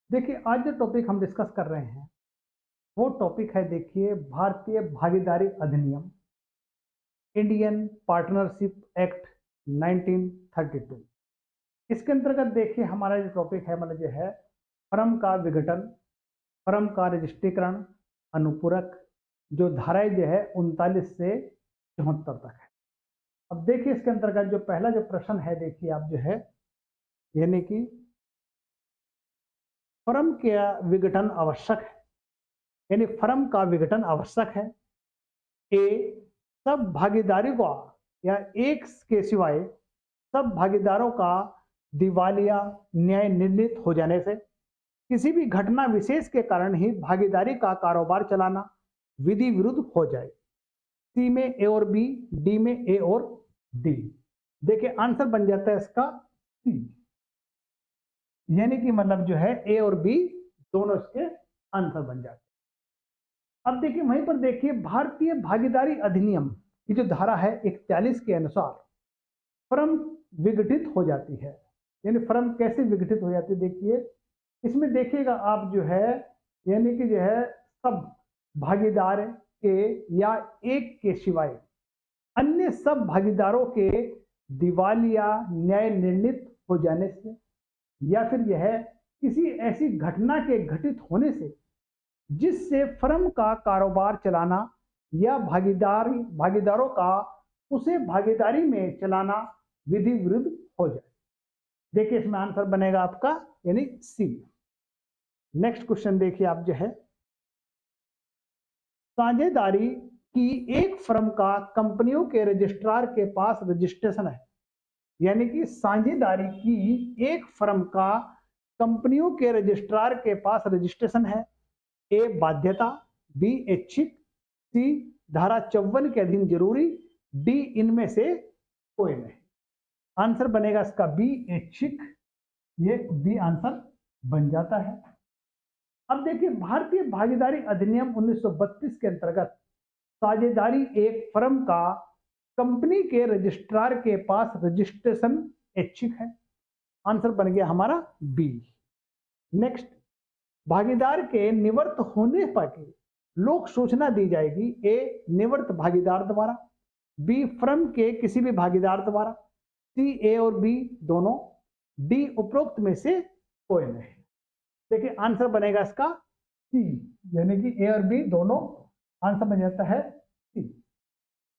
देखिए, आज जो टॉपिक हम डिस्कस कर रहे हैं वो टॉपिक है, देखिए, भारतीय भागीदारी अधिनियम, इंडियन पार्टनरशिप एक्ट 1932। इसके अंतर्गत देखिए हमारा जो टॉपिक है, मतलब जो है फर्म का विघटन, फर्म का रजिस्ट्रीकरण, अनुपूरक, जो धाराएं जो है 39 से 74 तक है। अब देखिए इसके अंतर्गत जो पहला जो प्रश्न है, देखिए आप जो है, यानी कि फर्म का विघटन आवश्यक है, यानी फर्म का विघटन आवश्यक है। ए, सब भागीदारी का या एक के सिवाय सब भागीदारों का दिवालिया न्याय निर्णीत हो जाने से किसी भी घटना विशेष के कारण ही भागीदारी का कारोबार चलाना विधि विरुद्ध हो जाए। सी में ए और बी, डी में ए और डी। देखिए आंसर बन जाता है इसका सी, यानी कि मतलब जो है ए और बी दोनों इसके आंसर बन जाते हैं। अब देखिए वहीं पर देखिए भारतीय भागीदारी अधिनियम की जो धारा है 41 के अनुसार फर्म विघटित हो जाती है। यानी फर्म कैसे विघटित हो जाती है, देखिए इसमें देखिएगा आप जो है, यानी कि जो है सब भागीदार के या एक के सिवाय अन्य सब भागीदारों के दिवालिया न्याय निर्णीत हो जाने से या फिर यह किसी ऐसी घटना के घटित होने से जिससे फर्म का कारोबार चलाना या भागीदारों का उसे भागीदारी में चलाना विधि विरुद्ध हो जाए। देखिए इसमें आंसर बनेगा आपका यानी सी। नेक्स्ट क्वेश्चन देखिए आप जो है, साझेदारी की एक फर्म का कंपनियों के रजिस्ट्रार के पास रजिस्ट्रेशन है। यानी कि साझेदारी की एक फर्म का कंपनियों के रजिस्ट्रार के पास रजिस्ट्रेशन है। ए बाध्यता, बी ऐच्छिक, सी धारा 54 के अधीन जरूरी, डी इनमें से कोई नहीं। आंसर बनेगा इसका बी ऐच्छिक, ये बी आंसर बन जाता है। अब देखिए भारतीय भागीदारी अधिनियम 1932 के अंतर्गत साझेदारी एक फर्म का कंपनी के रजिस्ट्रार के पास रजिस्ट्रेशन ऐच्छिक है। आंसर बन गया हमारा बी। नेक्स्ट, भागीदार के निवृत्त होने पर लोक सूचना दी जाएगी। ए निवृत्त भागीदार द्वारा, बी फर्म के किसी भी भागीदार द्वारा, सी ए और बी दोनों, डी उपरोक्त में से कोई नहीं। देखिए आंसर बनेगा इसका सी, यानी कि ए और बी दोनों आंसर बन जाता है सी।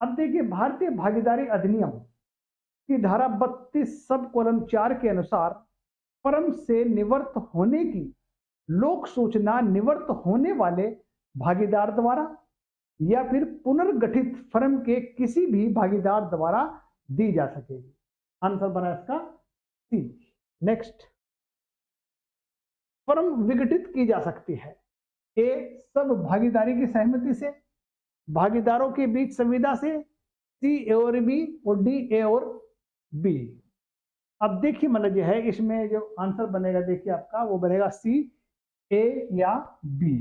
अब देखिए भारतीय भागीदारी अधिनियम की धारा 32 सब कॉलम 4 के अनुसार फर्म से निवृत्त होने की लोक सूचना निवृत्त होने वाले भागीदार द्वारा या फिर पुनर्गठित फर्म के किसी भी भागीदार द्वारा दी जा सकेगी। आंसर बना इसका सी। नेक्स्ट, फर्म विघटित की जा सकती है। ए सब भागीदारी की सहमति से, भागीदारों के बीच संविदा से, सी ए और बी, और डी ए और बी। अब देखिए मतलब जो है इसमें जो आंसर बनेगा देखिए आपका वो बनेगा सी, ए या बी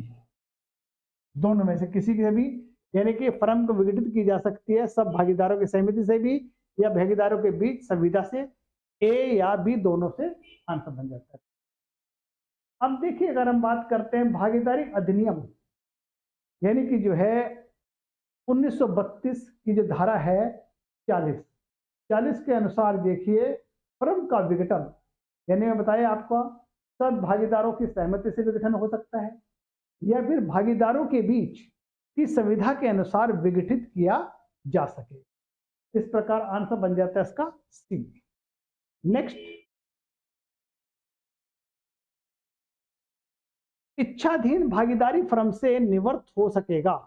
दोनों में से किसी के भी, यानी कि फर्म को विघटित की जा सकती है सब भागीदारों की सहमति से भी या भागीदारों के बीच संविदा से। ए या बी दोनों से आंसर बन जाता है। अब देखिए अगर हम बात करते हैं भागीदारी अधिनियम, यानी कि जो है 1932 की जो धारा है 40 के अनुसार देखिए फर्म का विघटन, यानी मैं बताया आपको सब भागीदारों की सहमति से विघटन हो सकता है या फिर भागीदारों के बीच की संविधा के अनुसार विघटित किया जा सके। इस प्रकार आंसर बन जाता है इसका सी। नेक्स्ट, इच्छाधीन भागीदारी फर्म से निवृत्त हो सकेगा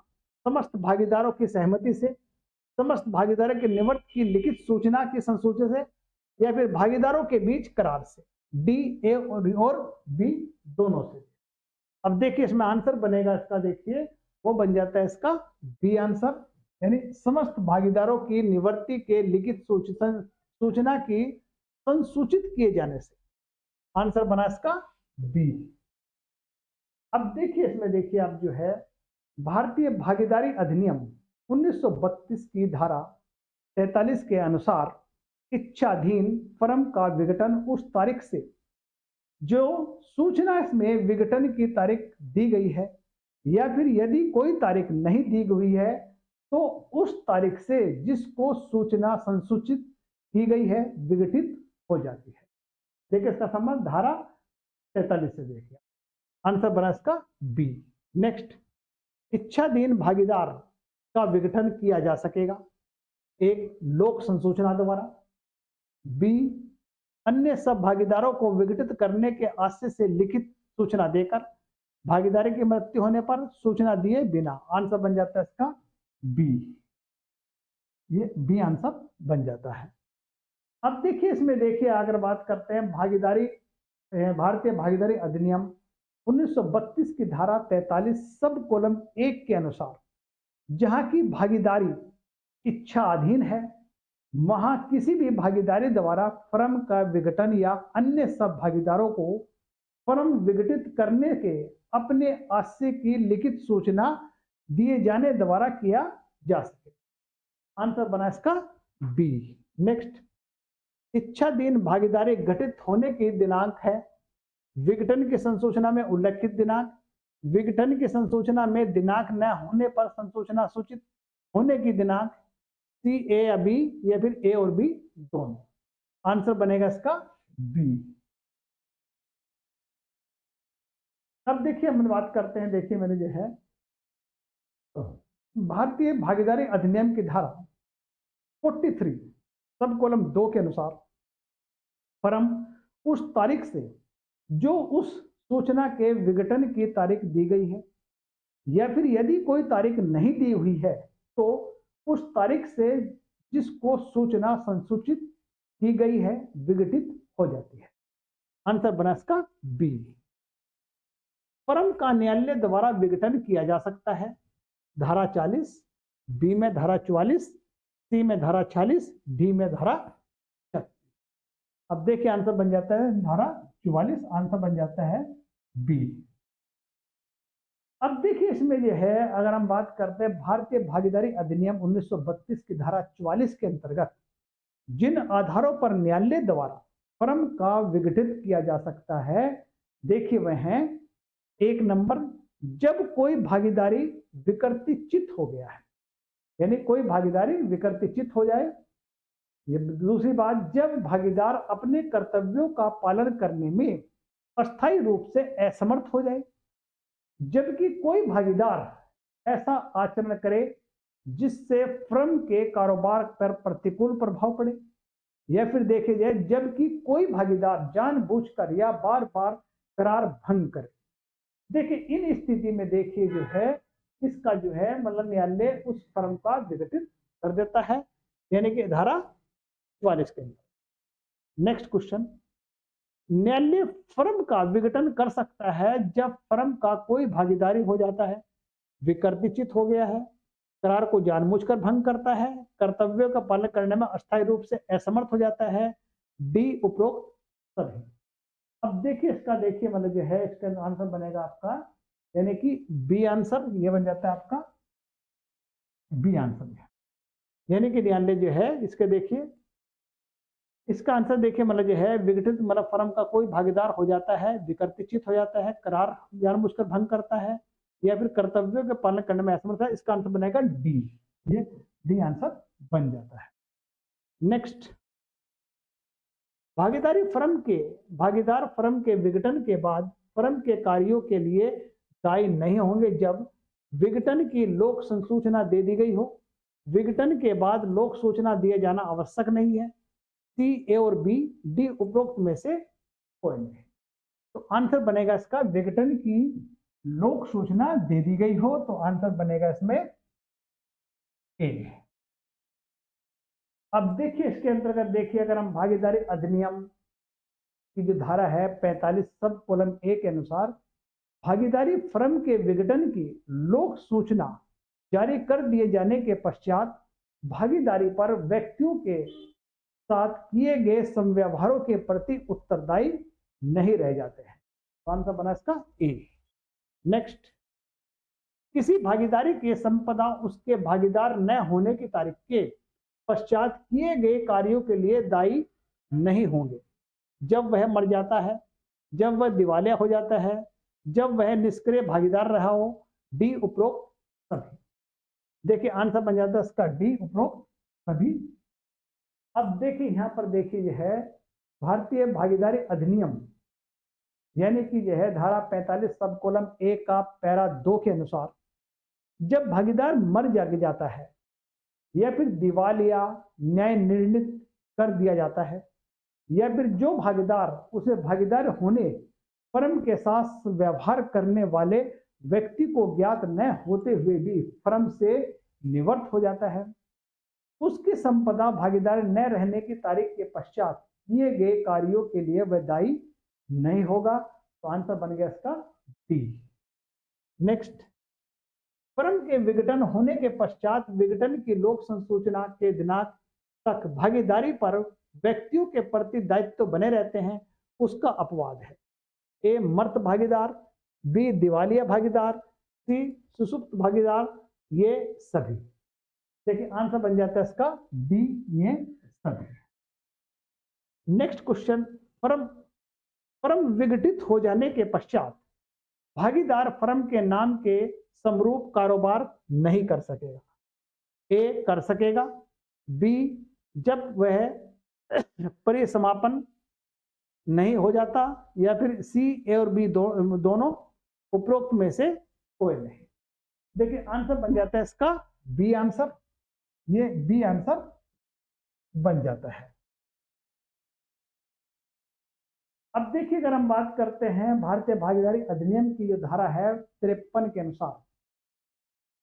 समस्त भागीदारों की सहमति से, समस्त भागीदारों के निवृत्त की लिखित सूचना की संसूची से या फिर भागीदारों के बीच करार से। डी ए और बी दोनों से। अब देखिए इसमें आंसर बनेगा इसका, देखिए वो बन जाता है इसका बी आंसर, यानी समस्त भागीदारों की निवृत्ति के लिखित सूचना की संसूचित किए जाने से। आंसर बना इसका बी। अब देखिए इसमें देखिए आप जो है भारतीय भागीदारी अधिनियम 1932 की धारा 43 के अनुसार इच्छाधीन फर्म का विघटन उस तारीख से जो सूचना इसमें विघटन की तारीख दी गई है, या फिर यदि कोई तारीख नहीं दी गई है तो उस तारीख से जिसको सूचना संसूचित की गई है विघटित हो जाती है। देखिए इसका संबंध धारा 43 से देखिए, आंसर बना इसका बी। नेक्स्ट, इच्छाधीन भागीदार का विघटन किया जा सकेगा, एक लोक संसूचना द्वारा, बी अन्य सब भागीदारों को विघटित करने के आशय से लिखित सूचना देकर, भागीदारी की मृत्यु होने पर सूचना दिए बिना। आंसर बन जाता है इसका बी, ये बी आंसर बन जाता है। अब देखिए इसमें देखिए अगर बात करते हैं भागीदारी, भारतीय भागीदारी अधिनियम 1932 की धारा 43 सब कॉलम 1 के अनुसार जहां की भागीदारी इच्छाधीन है, वहां किसी भी भागीदारी द्वारा फर्म का विघटन या अन्य सब भागीदारों को फर्म विघटित करने के अपने आशय की लिखित सूचना दिए जाने द्वारा किया जा सके। आंसर बना इसका बी। नेक्स्ट, इच्छाधीन भागीदारी घटित होने की दिनांक है विघटन की संसूचना में उल्लेखित दिनांक, विघटन की संसूचना में दिनांक न होने पर संसूचना सूचित होने की दिनांक, सी ए या बी, या फिर ए और बी दोनों। आंसर बनेगा इसका बी। अब देखिए हम बात करते हैं, देखिए मैंने जो है भारतीय भागीदारी अधिनियम की धारा 43 सब कॉलम 2 के अनुसार फर्म उस तारीख से जो उस सूचना के विघटन की तारीख दी गई है, या फिर यदि कोई तारीख नहीं दी हुई है तो उस तारीख से जिसको सूचना संसूचित की गई है विघटित हो जाती है। आंसर बना इसका बी। फर्म का न्यायालय द्वारा विघटन किया जा सकता है, धारा 40, बी में धारा 44, सी में धारा 46, डी में धारा 36। अब देखिए आंसर बन जाता है धारा 44, आंसर बन जाता है बी। अब देखिए इसमें जो है अगर हम बात करते हैं भारतीय भागीदारी अधिनियम 1932 की धारा 44 के अंतर्गत जिन आधारों पर न्यायालय द्वारा फर्म का विघटित किया जा सकता है, देखिए वह हैं, एक नंबर, जब कोई भागीदारी विकृतिचित हो गया है, यानी कोई भागीदारी विकृतिचित हो जाए। ये दूसरी बात, जब भागीदार अपने कर्तव्यों का पालन करने में अस्थायी रूप से असमर्थ हो जाए, जबकि कोई भागीदार ऐसा आचरण करे जिससे फर्म के कारोबार पर प्रतिकूल प्रभाव पड़े, या फिर देखे जाए जबकि कोई भागीदार जानबूझकर या बार बार करार भंग करे। देखिए इन स्थिति में देखिए जो है इसका जो है मतलब न्यायालय उस फर्म का विघटित कर देता है, यानी कि धारा 44 के अंदर। नेक्स्ट क्वेश्चन, न्यायालय फर्म का विघटन कर सकता है जब फर्म का कोई भागीदारी हो जाता है, विकृतिचित हो गया है, करार को जानबूझकर भंग करता है, कर्तव्यों का पालन करने में अस्थायी रूप से असमर्थ हो जाता है, डी उपरोक्त सभी। अब देखिए इसका देखिए मतलब जो है इसका आंसर बनेगा आपका यानी कि बी आंसर, ये बन जाता है आपका बी आंसर, यानी कि न्यायालय जो है इसके देखिए इसका आंसर देखिए मतलब जो है विघटित मतलब फर्म का कोई भागीदार हो जाता है, विकृतिचित हो जाता है, करार जानबूझकर भंग करता है, या फिर कर्तव्यों के पालन करने में असमर्थ है, इसका आंसर बनेगा डी, ये डी आंसर बन जाता है। नेक्स्ट, भागीदार फर्म के विघटन के बाद फर्म के कार्यों के लिए दायी नहीं होंगे जब विघटन की लोक संसूचना दे दी गई हो, विघटन के बाद लोक सूचना दिए जाना आवश्यक नहीं है, सी, ए और बी, डी उपरोक्त में से कोई नहीं। तो आंसर बनेगा इसका विघटन की लोक सूचना दे दी गई हो, तो आंसर बनेगा इसमें ए। अब देखिए इसके अंतर्गत देखिए अगर हम भागीदारी अधिनियम की जो धारा है 45 सब कॉलम ए के अनुसार भागीदारी फर्म के विघटन की लोक सूचना जारी कर दिए जाने के पश्चात भागीदारी पर व्यक्तियों के साथ किए गए समव्यवहारों के प्रति उत्तरदायी नहीं रह जाते हैं। कौन सा बना इसका ए। नेक्स्ट, किसी भागीदारी की संपदा उसके भागीदार न होने की तारीख के पश्चात किए गए कार्यों के लिए दायी नहीं होंगे जब वह मर जाता है, जब वह दिवालिया हो जाता है, जब वह निष्क्रिय भागीदार रहा हो, डी उपरोक्त सभी। देखिए आंसर बन जाता है इसका डी उपरोक्त सभी। अब देखिए यहां पर देखिए यह है भारतीय भागीदारी अधिनियम यानी कि यह धारा 45 सब कॉलम ए का पैरा 2 के अनुसार जब भागीदार मर जाता है या फिर दिवालिया न्याय निर्णित कर दिया जाता है या फिर जो भागीदार उसे भागीदार होने फर्म के साथ व्यवहार करने वाले व्यक्ति को ज्ञात न होते हुए भी फर्म से निवृत्त हो जाता है, उसकी संपदा भागीदार न रहने की तारीख के पश्चात किए गए कार्यों के लिए वह दायी नहीं होगा। तो आंसर बन गया इसका डी। नेक्स्ट, फर्म के विघटन होने के पश्चात विघटन की लोक संसूचना के दिनांक तक भागीदारी पर व्यक्तियों के प्रति दायित्व बने रहते हैं, उसका अपवाद है। ए मर्त भागीदार, बी दिवालिया भागीदार, सी सुसुप्त भागीदार, ये सभी। देखिए आंसर बन जाता है इसका डी, ये सभी। नेक्स्ट क्वेश्चन, फर्म विघटित हो जाने के पश्चात भागीदार फर्म के नाम के समरूप कारोबार नहीं कर सकेगा। ए कर सकेगा, बी जब वह परिसमापन नहीं हो जाता, या फिर सी ए और बी दोनों उपरोक्त में से कोई नहीं। देखिए आंसर बन जाता है इसका बी आंसर, ये बी आंसर बन जाता है। अब देखिए अगर हम बात करते हैं भारतीय भागीदारी अधिनियम की जो धारा है 53 के अनुसार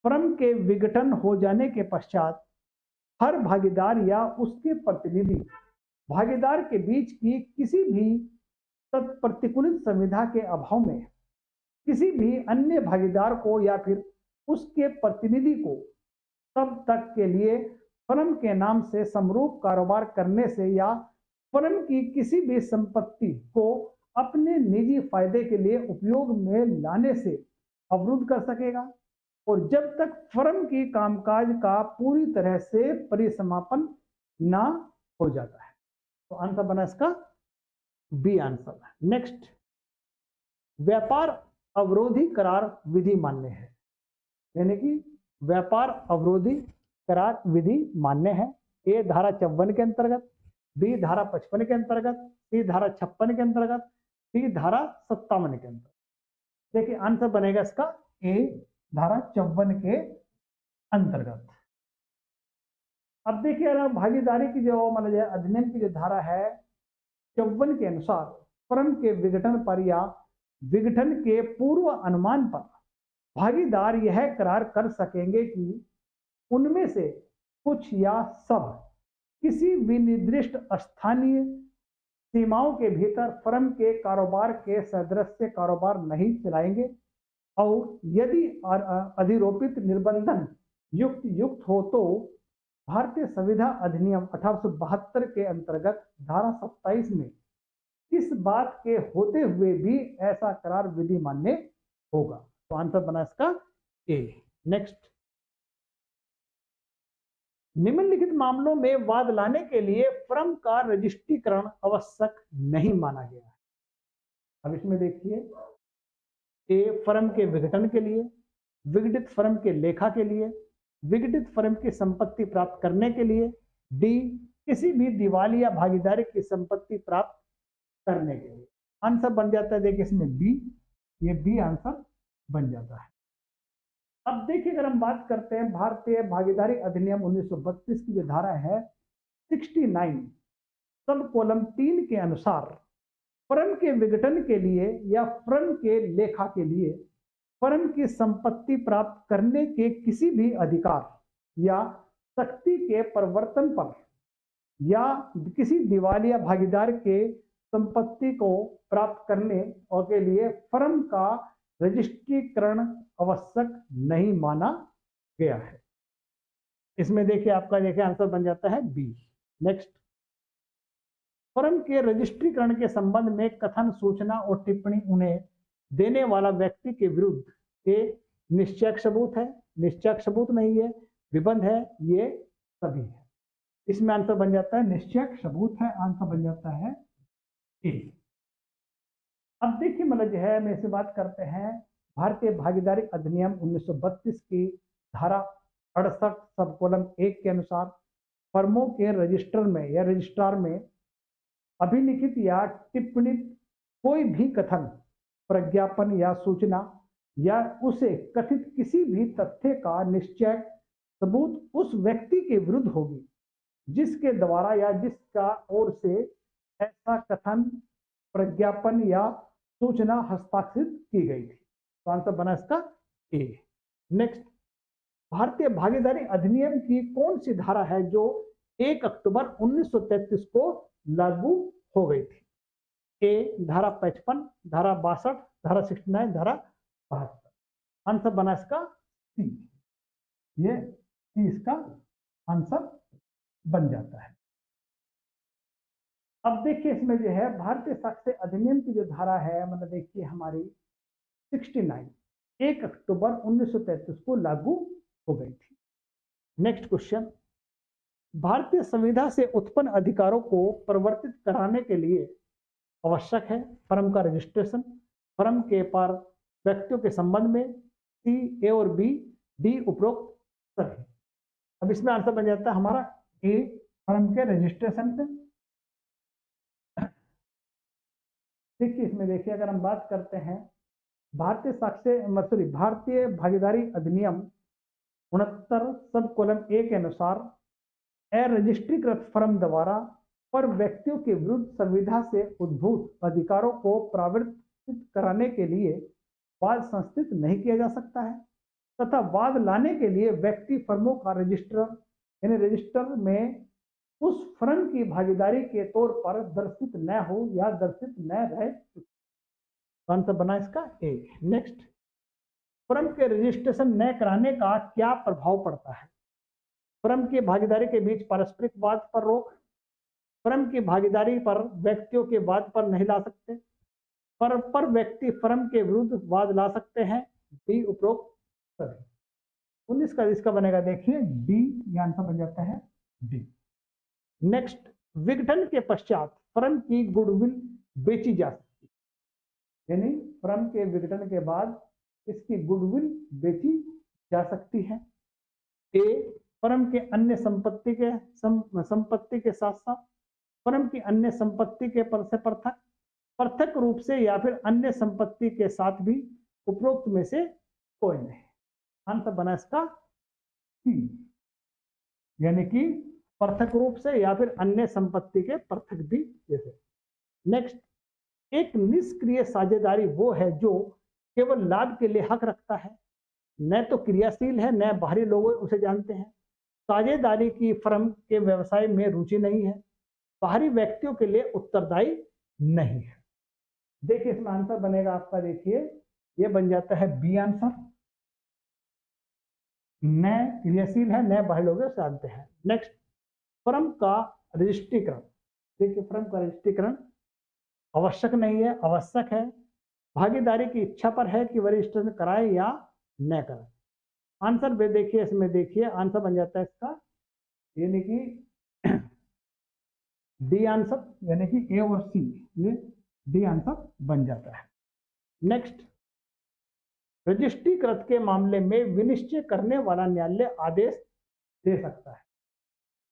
फर्म के विघटन हो जाने के पश्चात हर भागीदार या उसके प्रतिनिधि भागीदार के बीच की किसी भी तत्प्रतिकूलित संविधा के अभाव में किसी भी अन्य भागीदार को या फिर उसके प्रतिनिधि को तब तक के लिए फर्म के नाम से समरूप कारोबार करने से या फर्म की किसी भी संपत्ति को अपने निजी फायदे के लिए उपयोग में लाने से अवरुद्ध कर सकेगा, और जब तक फर्म की कामकाज का पूरी तरह से परिसमापन ना हो जाता है। तो आंसर बना इसका बी आंसर। नेक्स्ट, व्यापार अवरोधी करार विधि मान्य है, यानी कि व्यापार अवरोधी करार विधि मान्य है। ए धारा 54 के अंतर्गत, बी धारा 55 के अंतर्गत, सी धारा 56 के अंतर्गत, सी धारा 57 के अंतर्गत। देखिए आंसर बनेगा इसका ए धारा 54 के अंतर्गत। अब देखिए भागीदारी की जो मतलब अधिनियम की जो धारा है 54 के अनुसार फर्म के विघटन पर या विघटन के पूर्व अनुमान पर भागीदार यह करार कर सकेंगे कि उनमें से कुछ या सब किसी विनिर्दिष्ट स्थानीय सीमाओं के भीतर फर्म के कारोबार के सदृश्य कारोबार नहीं चलाएंगे, और यदि अधिरोपित निबंधन युक्त हो तो भारतीय संविधा अधिनियम 1872 के अंतर्गत धारा 27 में इस बात के होते हुए भी ऐसा करार विधि मान्य होगा। तो आंसर बना इसका ए। नेक्स्ट, निम्नलिखित मामलों में वाद लाने के लिए फर्म का रजिस्ट्रीकरण आवश्यक नहीं माना गया है। अब इसमें देखिए, ए फर्म के विघटन के लिए, विघटित फर्म के लेखा के लिए, विघटित फर्म की संपत्ति प्राप्त करने के लिए, डी किसी भी दिवालिया भागीदारी की संपत्ति प्राप्त करने के लिए। आंसर बन जाता है देखिए इसमें बी, ये बी आंसर बन जाता है। अब देखिए अगर हम बात करते हैं भारतीय भागीदारी अधिनियम 1932 की जो धारा है 69 सब कॉलम 3 के अनुसार फर्म के विघटन के लिए या फर्म के लेखा के लिए फर्म की संपत्ति प्राप्त करने के किसी भी अधिकार या शक्ति के परिवर्तन पर या किसी दिवालिया भागीदार के संपत्ति को प्राप्त करने और के लिए फर्म का रजिस्ट्रीकरण आवश्यक नहीं माना गया है। इसमें देखिए आपका देखिए आंसर बन जाता है बी। नेक्स्ट, फर्म के रजिस्ट्रीकरण के संबंध में कथन, सूचना और टिप्पणी उन्हें देने वाला व्यक्ति के विरुद्ध ए निश्चय सबूत है, निश्चय सबूत नहीं है, विबंध है, ये सभी है। इसमें आंसर बन जाता है निश्चय सबूत है, आंसर बन जाता है ए। अब देखिए मतलब जो है हम इससे बात करते हैं भारतीय भागीदारी अधिनियम 1932 की धारा 68 सब कॉलम 1 के अनुसार फर्मों के रजिस्टर में या रजिस्ट्रार में अभिलिखित या टिप्पणित कोई भी कथन, प्रज्ञापन या सूचना या उसे कथित किसी भी तथ्य का निश्चय सबूत उस व्यक्ति के विरुद्ध होगी जिसके द्वारा या जिसका ओर से ऐसा कथन, प्रज्ञापन या सूचना हस्ताक्षरित की गई थी। तो आंसर बना इसका ए। नेक्स्ट, भारतीय भागीदारी अधिनियम की कौन सी धारा है जो 1 अक्टूबर 1933 को लागू हो गई थी? ए धारा 55, धारा 62, धारा 69, धारा 72। आंसर बना इसका सी। ये सी इसका आंसर बन जाता है। अब देखिए इसमें जो है भारतीय साक्ष्य अधिनियम की जो धारा है मतलब देखिए हमारी 69 1 अक्टूबर 1933 को लागू हो गई थी। नेक्स्ट क्वेश्चन, भारतीय संविधान से उत्पन्न अधिकारों को परिवर्तित कराने के लिए आवश्यक है फर्म का रजिस्ट्रेशन, फर्म के पर व्यक्तियों के संबंध में सी, ए और बी, डी उपरोक्त सभी। अब इसमें आंसर बन जाता है हमारा ए, फर्म के रजिस्ट्रेशन पे। देखिए इसमें देखिए अगर हम बात करते हैं भारतीय भागीदारी अधिनियम 69 सब कॉलम ए के अनुसार अरजिस्ट्रीकृत फर्म द्वारा पर व्यक्तियों के विरुद्ध संविधा से उद्भूत अधिकारों को प्रावर्तित कराने के लिए वाद संस्थित नहीं किया जा सकता है तथा वाद लाने के लिए व्यक्ति फर्मों का रजिस्टर में उस फर्म की भागीदारी के तौर पर दर्शित न हो या दर्शित न रहे। आंसर बना इसका ए। नेक्स्ट, फर्म के रजिस्ट्रेशन न कराने का क्या प्रभाव पड़ता है? फर्म की भागीदारी के बीच पारस्परिक वाद पर रोक, फर्म की भागीदारी पर व्यक्तियों के वाद पर नहीं ला सकते, पर व्यक्ति फर्म के विरुद्ध वाद ला सकते हैं, डी उपरोक्त सभी। 19 का इसका बनेगा देखिए डी, ये आंसर बन जाता है डी। नेक्स्ट, विघटन के पश्चात फर्म की गुडविल बेची जा सकती है, यानी फर्म के विघटन के बाद इसकी गुडविल बेची जा सकती है। ए, फर्म के अन्य संपत्ति के साथ साथ फर्म की अन्य संपत्ति के पर से पृथक रूप से या फिर अन्य संपत्ति के साथ भी उपरोक्त में से कोई नहीं। आंसर बना इसका सी, यानी कि पृथक रूप से या फिर अन्य संपत्ति के पृथक भी जैसे। नेक्स्ट, एक निष्क्रिय साझेदारी वो है जो केवल लाभ के लिए हक रखता है, न तो क्रियाशील है न बाहरी लोग उसे जानते हैं। साझेदारी की फर्म के व्यवसाय में रुचि नहीं है, बाहरी व्यक्तियों के लिए उत्तरदायी नहीं है। देखिए इसमें आंसर बनेगा आपका देखिए ये बन जाता है बी आंसर, न क्रियाशील है न बाहरी लोग जानते हैं। नेक्स्ट, फर्म का रजिस्ट्रीकरण, देखिए फर्म का रजिस्ट्रीकरण आवश्यक नहीं है, आवश्यक है। भागीदारी की इच्छा पर है कि वह रजिस्ट्रेशन कराए या न कराए। आंसर भी देखिए इसमें देखिए आंसर बन जाता है इसका यानी कि डी आंसर, यानी कि ए और सी, ये डी आंसर बन जाता है। नेक्स्ट, रजिस्ट्रीकृत के मामले में विनिश्चय करने वाला न्यायालय आदेश दे सकता है।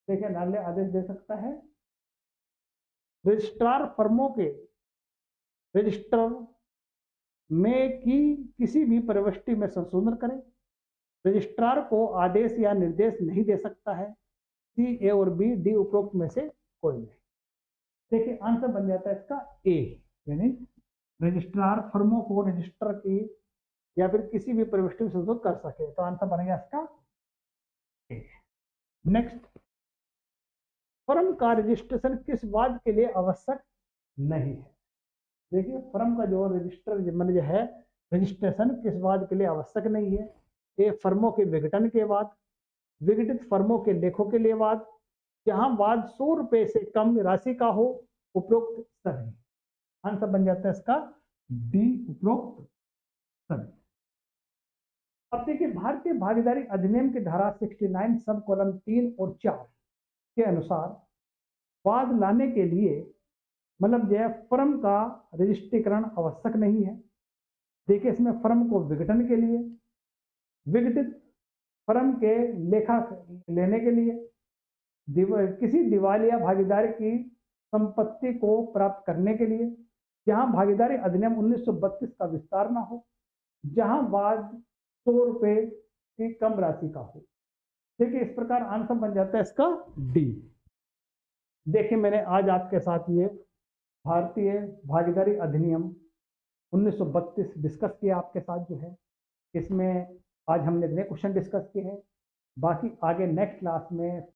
देखिए न्यायालय आदेश दे सकता है रजिस्ट्रार फर्मों के रजिस्टर में की किसी भी प्रविष्टि में संशोधन करें। रजिस्ट्रार को आदेश या निर्देश नहीं दे सकता है, सी, ए और बी, डी उपरोक्त में से कोई नहीं। देखिए आंसर बन जाता है इसका ए, यानी रजिस्ट्रार फर्मों को रजिस्टर की या फिर किसी भी प्रविष्टि में संशोधन कर सके, तो आंसर बनेगा इसका ए। नेक्स्ट, फर्म का रजिस्ट्रेशन किस वाद के लिए आवश्यक नहीं है? देखिए फर्म का जो रजिस्टर है रजिस्ट्रेशन किस वाद के लिए आवश्यक नहीं है? ए, फर्मों के विघटन के बाद, विघटित फर्मों के लेखों के लिए वाद, जहां वाद 100 रुपए से कम राशि का हो, उपरोक्त सभी। आंसर बन जाता है इसका डी उपरोक्त सभी। अब देखिए भारतीय भागीदारी अधिनियम की धारा 69 सब कॉलम 3 और 4 के अनुसार वाद लाने के लिए मतलब जो है फर्म का रजिस्ट्रीकरण आवश्यक नहीं है। देखिए इसमें फर्म को विघटन के लिए, विघटित फर्म के लेखा लेने के लिए, किसी दिवालिया भागीदारी की संपत्ति को प्राप्त करने के लिए, जहां भागीदारी अधिनियम 1932 का विस्तार ना हो, जहां बाद 100 रुपए की कम राशि का हो। देखिए इस प्रकार आंसर बन जाता है इसका डी। देखिए मैंने आज आपके साथ ये भारतीय भागीदारी अधिनियम 1932 डिस्कस किया आपके साथ जो है। इसमें आज हमने इतने क्वेश्चन डिस्कस किए हैं, बाकी आगे नेक्स्ट क्लास में